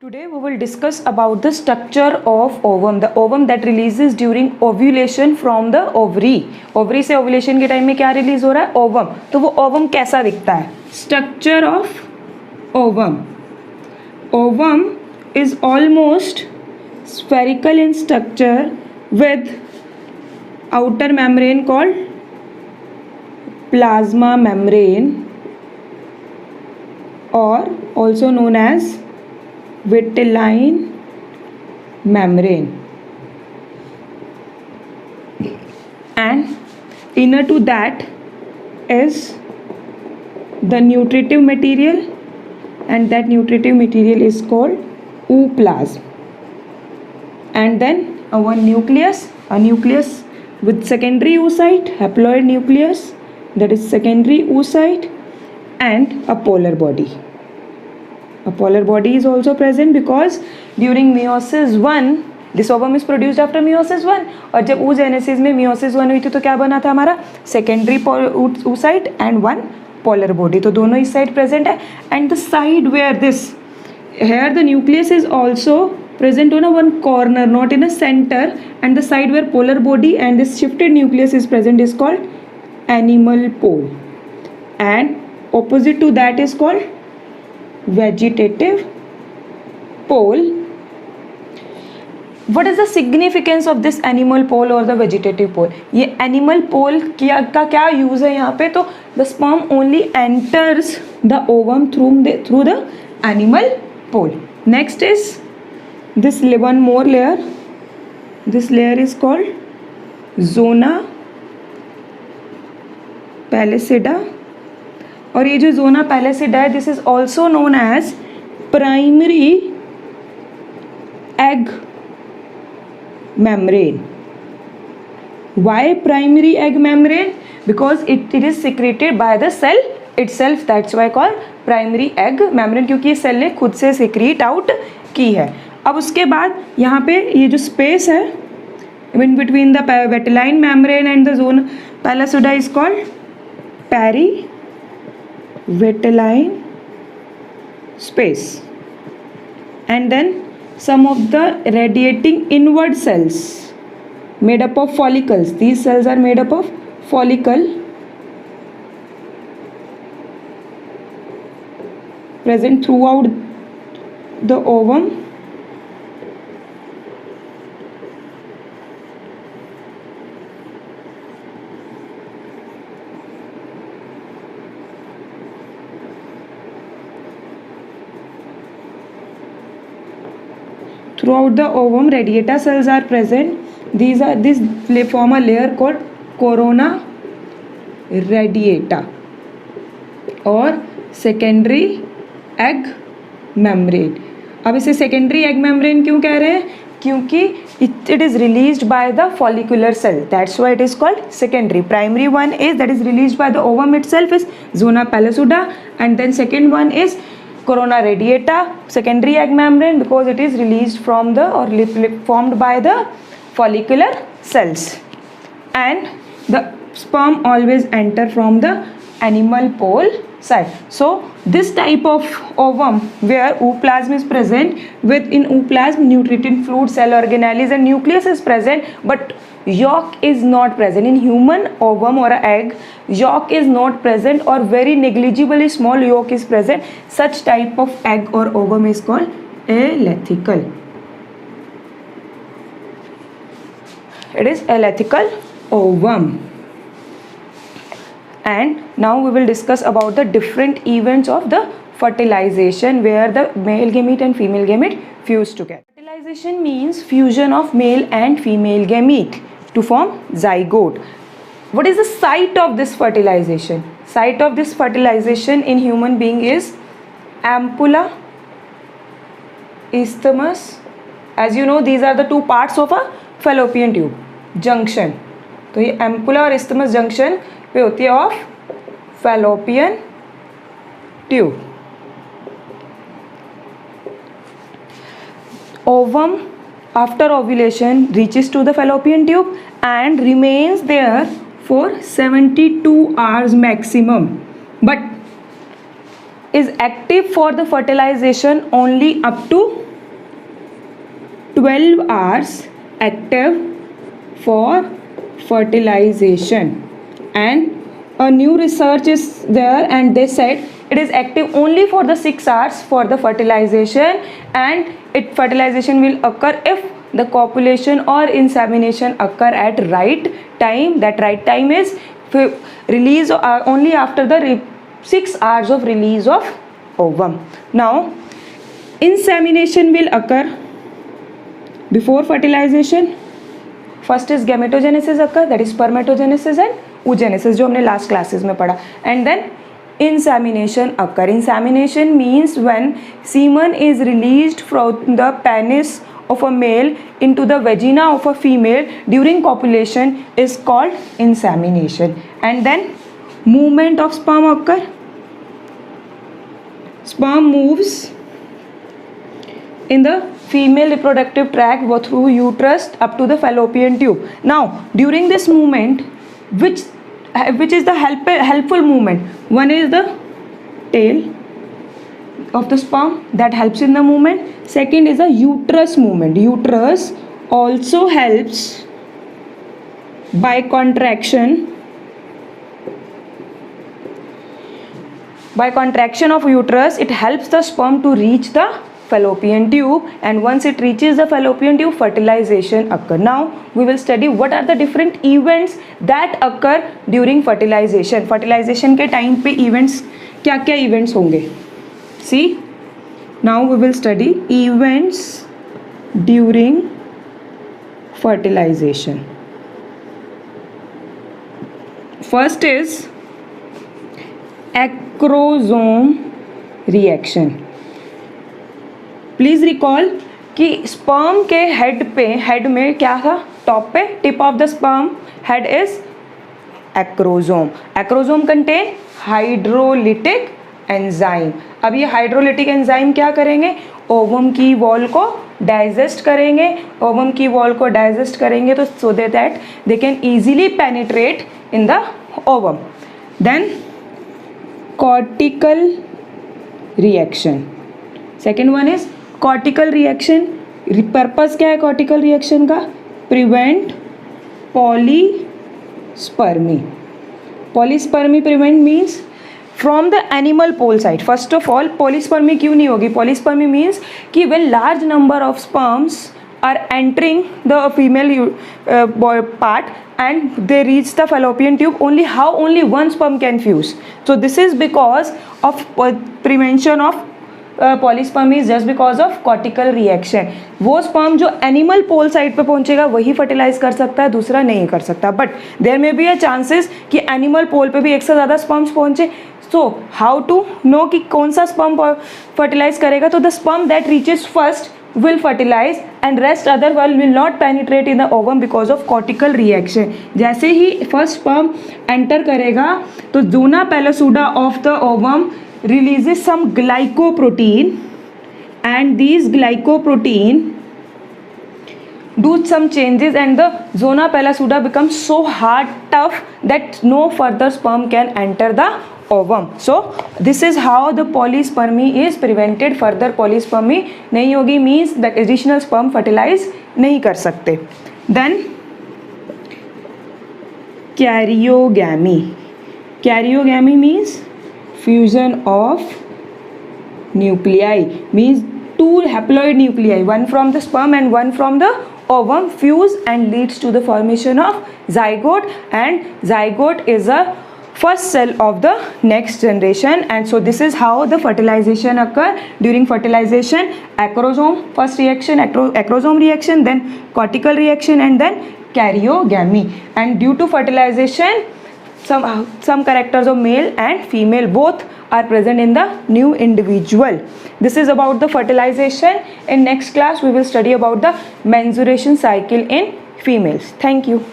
Today we will discuss about the structure of ovum, the ovum that releases during ovulation from the ovary. Ovary से ovulation के time में क्या release हो रहा है? ovum. तो वो ovum कैसा दिखता है? Structure of ovum. Ovum is almost spherical in structure with outer membrane called plasma membrane or also known as vitelline membrane, and inner to that is the nutritive material, and that nutritive material is called ooplasm. And then our nucleus, a nucleus with secondary oocyte, haploid nucleus, that is secondary oocyte, and a polar body. A polar body is also present because during meiosis 1 this ovum is produced after meiosis 1, और जब oogenesis में meiosis 1 हुई थी तो क्या बना था हमारा? Secondary oocyte and one polar body. तो दोनों इस side present है, and the side where this here the nucleus is also present on a one corner, not in a center, and the side where polar body and this shifted nucleus is present is called animal pole, and opposite to that is called vegetative pole. What is the significance of this animal pole or the vegetative pole? ये animal pole का क्या use है यहाँ पे? तो the sperm only enters the ovum through the animal pole. Next is this one more layer. This layer is called zona pellucida, और ये जो जोना पैलेसिडा है this is also known as primary egg membrane. Why primary egg membrane? Because it is secreted by the cell itself, that's why called primary egg membrane, क्योंकि ये cell ने खुद से secrete out की है. अब उसके बाद यहाँ पे ये जो space है in between the vitelline membrane and the zona pellucida is called vitelline space, and then some of the radiating inward cells made up of follicles. These cells are made up of follicle present throughout the ovum, throughout the ovum. Radiata cells are present. This form a layer called corona radiata और secondary egg membrane. अब इसे secondary egg membrane क्यों कह रहे हैं? क्योंकि it is released by the follicular cell, that's why it is called secondary. Primary one is that is released by the ovum itself is zona pellucida, and then second one is corona radiata, secondary egg membrane, because it is released from the or formed by the follicular cells, and the sperm always enter from the animal pole side. So this type of ovum where ooplasm is present, with in ooplasm nutrient fluid, cell organelles and nucleus is present, but yolk is not present. In human ovum or egg, yolk is not present or very negligibly small yolk is present. Such type of egg or ovum is called alethical. It is alethical ovum. And now we will discuss about the different events of the fertilization where the male gamete and female gamete fuse together. Fertilization means fusion of male and female gamete to form zygote. What is the site of this fertilization? Site of this fertilization in human being is ampulla, isthmus. As you know, these are the two parts of a fallopian tube. Junction. तो ये ampulla और isthmus junction पे होती है of fallopian tube. Ovum after ovulation reaches to the fallopian tube and remains there for 72 hours maximum, but is active for the fertilization only up to 12 hours active for fertilization, and a new research is there and they said it is active only for the 6 hours for the fertilization, and fertilization will occur if the copulation or insemination occur at right time. That right time is release only after the 6 hours of release of ovum. Now insemination will occur before fertilization. First is gametogenesis occur, that is spermatogenesis and oogenesis, जो हमने last classes में पढ़ा, and then insemination occur. Insemination means when semen is released from the penis of a male into the vagina of a female during copulation is called insemination. And then movement of sperm occur. Sperm moves in the female reproductive tract through uterus up to the fallopian tube. Now during this movement, which is the helpful movement? One is the tail of the sperm that helps in the movement. Second is the uterus movement. Uterus also helps by contraction. By contraction of uterus, it helps the sperm to reach the fallopian tube, and once it reaches the fallopian tube, fertilization occur. Now we will study what are the different events that occur during fertilization. Fertilization के time पे events क्या क्या events होंगे? See, now we will study events during fertilization. First is acrosome reaction. Please recall कि sperm के head में क्या था? टॉप पे tip of the sperm head is acrosome. Acrosome contain hydrolytic enzyme. अब ये हाइड्रोलिटिक एंजाइम क्या करेंगे? ओवम की वॉल को डाइजेस्ट करेंगे. ओवम की वॉल को डाइजेस्ट करेंगे तो so that they can easily penetrate in the ovum. Then cortical reaction. Second one is cortical reaction. Purpose क्या है कॉर्टिकल रिएक्शन का? Prevent polyspermy. Polyspermy prevent means from the animal pole side. First of all polyspermy क्यों नहीं होगी? Polyspermy means कि when large number of sperms are entering the female part and they reach the fallopian tube, only one sperm can fuse. So this is because of prevention of polyspermy is just because of cortical reaction. वो sperm जो animal pole side पे पहुंचेगा वही fertilise कर सकता है, दूसरा नहीं कर सकता. But there may be a chances कि एनिमल पोल पे भी एक से ज़्यादा स्पर्म्स पहुंचे. सो हाउ टू नो कि कौन सा स्पर्म फर्टिलाइज करेगा? तो the sperm that reaches first will fertilize and rest other will not penetrate in the ovum because of cortical reaction. जैसे ही first sperm enter करेगा तो zona pellucida of the ovum releases some glycoprotein, and these glycoprotein do some changes and the zona pellucida becomes so hard, tough that no further sperm can enter the ovum. So this is how the polyspermy is prevented. Further polyspermy नहीं होगी means that additional sperm fertilize नहीं कर सकते. Then karyogamy. Karyogamy means fusion of nuclei, means two haploid nuclei, one from the sperm and one from the ovum, fuse and leads to the formation of zygote, and zygote is a first cell of the next generation. And so this is how the fertilization occur. During fertilization, acrosome first reaction, acrosome reaction, then cortical reaction, and then karyogamy. And due to fertilization, some characters of male and female both are present in the new individual. This is about the fertilization. In next class we will study about the menstruation cycle in females. Thank you.